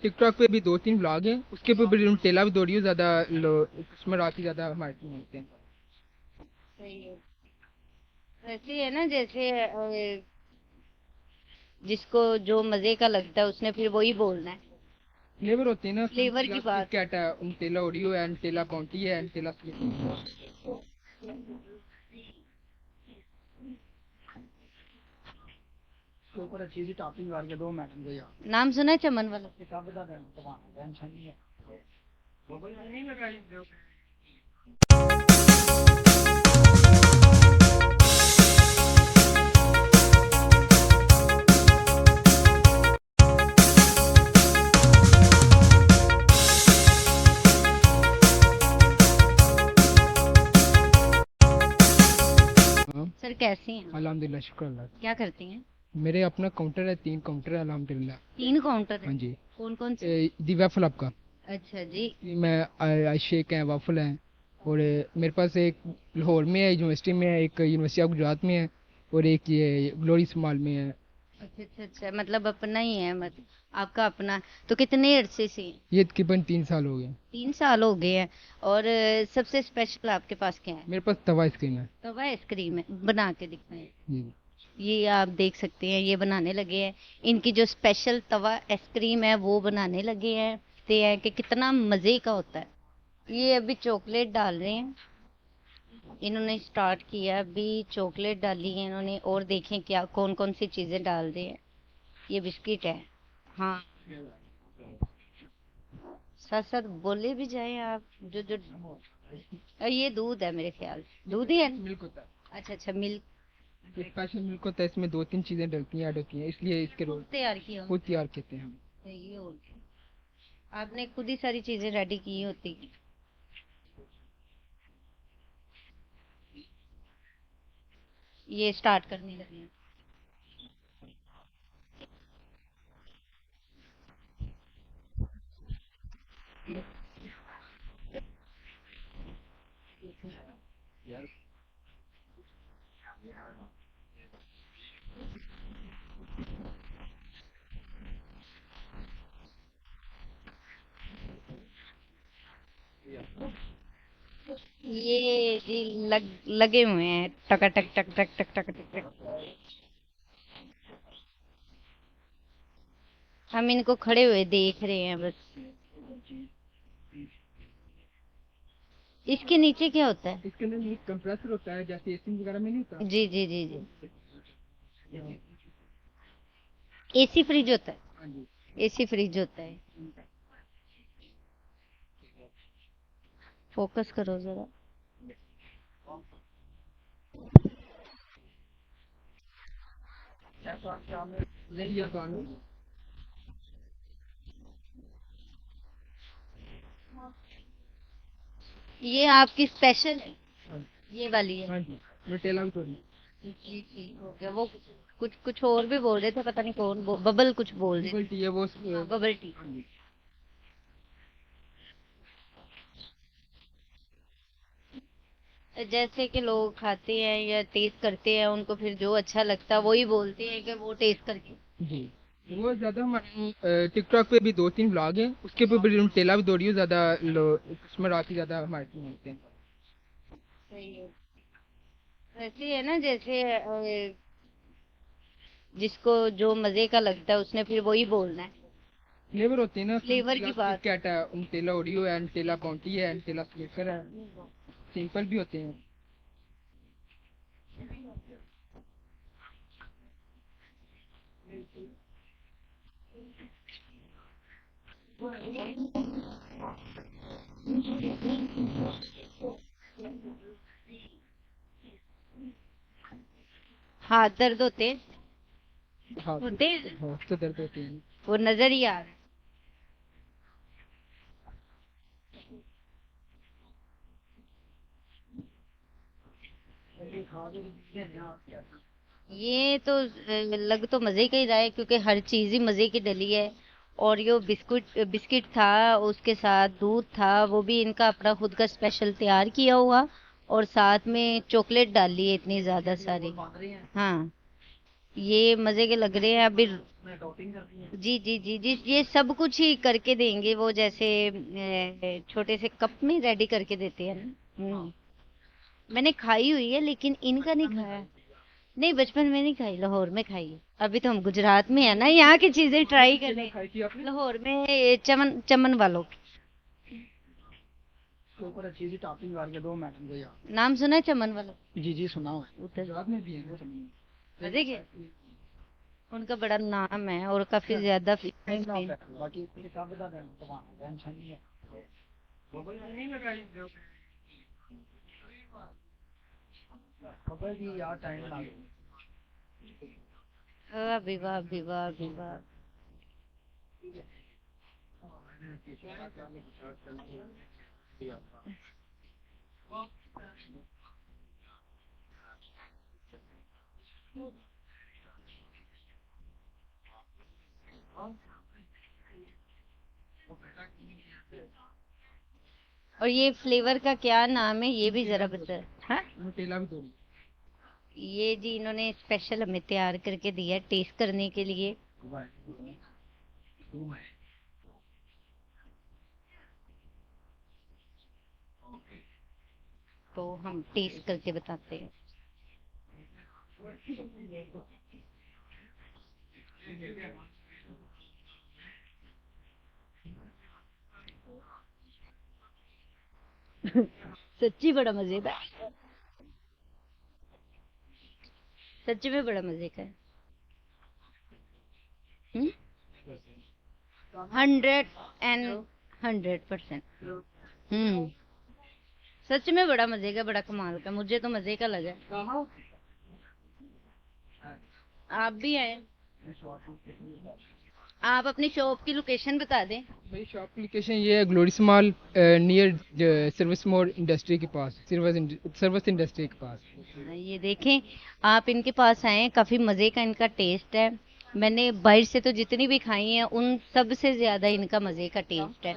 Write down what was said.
TikTok पे भी 2-3 blog हैं, उसके ऊपर भी टेला भी दौड़ी हो, ज्यादा कस्टमर आती, ज्यादा मार्केटिंग होते हैं। सही है। वैसे है ना, जैसे जिसको जो मजे का लगता है उसने फिर वही बोलना है। फ्लेवर होते हैं ना, फ्लेवर की किट बात। कैट है, टेला ओरियो है, टेला बाउंटी है, टेला के ऊपर अच्छी सी टॉपिंग करके दो मैडम को यार। नाम सुना है चमन वाला? किताब बता दें, टेंशन नहीं है। मोबाइल नहीं लगाई। सर कैसी हैं? अल्हम्दुलिल्लाह, शुक्र अल्लाह। क्या करती हैं? मेरे अपना काउंटर है, 3 काउंटर है अल्हम्दुलिल्लाह। 3 काउंटर हाँ है? जी। कौन कौन से? दी वैफल आपका। अच्छा जी। मैं शेक है, वाफल है। और मेरे पास एक लाहौर में है, यूनिवर्सिटी में है, एक यूनिवर्सिटी ऑफ गुजरात में है, और एक ये ग्लोरी स्मॉल में है। अच्छा अच्छा अच्छा, मतलब अपना ही है, मतलब आपका अपना। तो कितने अरसे से हैं? ये तकरीबन 3 साल हो गए। 3 साल हो गए हैं। और सबसे स्पेशल आपके पास क्या है? मेरे पास तवा आइसक्रीम है। तवा आइसक्रीम है, बना के दिखाएं। जी। ये आप देख सकते हैं, ये बनाने लगे हैं। इनकी जो स्पेशल तवा आइसक्रीम है वो बनाने लगे हैं। देखते हैं कि कितना मज़े का होता है। ये अभी चॉकलेट डाल रहे हैं। इन्होंने स्टार्ट किया, अभी चॉकलेट डाली है इन्होंने, और देखें क्या कौन कौन सी चीज़ें डाल रहे हैं। ये बिस्किट है। हाँ, साथ साथ बोले भी जाए आप। जो जो ये दूध है मेरे ख्याल से, दूध ही है ना? मिल्क होता है। अच्छा अच्छा, मिल्क। ये स्पेशल मिल्क होता है, इसमें 2-3 चीजें डलती हैं, ऐड होती हैं, इसलिए इसके रोल खुद तैयार किया खुद होता तैयार करते हैं हम। है ये, और क्या? आपने खुद ही सारी चीजें रेडी की होती। ये स्टार्ट करने लगे हैं। ये जी लगे हुए हैं, टक टक टक टक टक टक टक टक। हम इनको खड़े हुए देख रहे हैं बस। इसके नीचे क्या होता है? इसके अंदर एक कंप्रेसर होता है, जैसे एसी वगैरह में नहीं होता। जी जी जी जी। एसी फ्रिज होता है? हाँ जी। एसी फ्रिज होता है। फोकस करो जरा। ये कानून। ये आपकी स्पेशल है? हाँ ये वाली है? हाँ जी, न्यूटेला भी तो नहीं। जी ठीक हो गया। वो कुछ कुछ और भी बोल रहे थे, पता नहीं कौन बबल कुछ बोल रहे बबल टी है वो थे। हाँ, बबल टी। हाँ जी। जैसे कि लोग खाते हैं या टेस्ट करते हैं, उनको फिर जो अच्छा लगता है वही बोलते हैं कि वो टेस्ट करके। जी। वो ज्यादा हमारे टिकटॉक पे भी 2-3 ब्लॉग हैं, उसके ऊपर भी टेला भी दौड़ी हो, ज्यादा कस्टमर आती, ज्यादा मार्केटिंग होते हैं। सही है। वैसे है ना, जैसे जिसको जो मजे का लगता है उसने फिर वही बोलना है। फ्लेवर होते हैं ना, फ्लेवर की किट बात। कैट है, टेला ओरियो है, टेला बाउंटी है, टेला स्निकर है। सिंपल भी होते हैं। हाथ दर्द होते हाँ। होते हैं। हाँ तो दर्द होते हैं। वो नजर ही आ रहा है। ये तो लग तो मजे का ही रहा है, क्योंकि हर चीज ही मजे की डली है। और यो बिस्कुट बिस्किट था, उसके साथ दूध था, वो भी इनका अपना खुद का स्पेशल तैयार किया हुआ। और साथ में चॉकलेट डाली है इतनी ज्यादा सारी। हाँ, ये मजे के लग रहे हैं अभी। जी जी जी जी, ये सब कुछ ही करके देंगे वो, जैसे छोटे से कप में रेडी करके देते हैं ना। मैंने खाई हुई है लेकिन इनका नहीं खाया। नहीं, बचपन में नहीं खाई, लाहौर में खाई है। अभी तो हम गुजरात में है ना, यहाँ की चीजें ट्राई कर रहे हैं। लाहौर में ये चमन चमन वालों की। ऊपर अच्छी सी टॉपिंग करके दो मैडम को यार। नाम सुना है चमन वालों? जी जी सुना हुआ है। उधर गुजरात में भी है ना। मजे के, उनका बड़ा नाम है और काफी ज्यादा फेमस भी है। बाकी किताब बता दें तो वहाँ टेंशन नहीं है। खबर की यार टाइम लगा। अभी वाह, अभी वाह, अभी वाह। और ये फ्लेवर का क्या नाम है, ये भी जरा बता। हाँ, नुटेला भी दो। ये जी इन्होंने स्पेशल हमें तैयार करके दिया है टेस्ट करने के लिए। तो हम टेस्ट करके बताते हैं। सच्ची बड़ा मजे का, सच्ची में बड़ा मजे का है। 100% सच में बड़ा मजे का, बड़ा कमाल का, मुझे तो मजे का लगा। आप भी आए, आप अपनी शॉप की लोकेशन बता दें। मेरी शॉप की लोकेशन ये है, ग्लोरिस मॉल नियर सर्विस मोड इंडस्ट्री के पास, सर्विस इंडस्ट्री के पास। ये देखें, आप इनके पास आए, काफी मजे का इनका टेस्ट है। मैंने बाहर से तो जितनी भी खाई हैं उन सब से ज्यादा इनका मजे का टेस्ट है।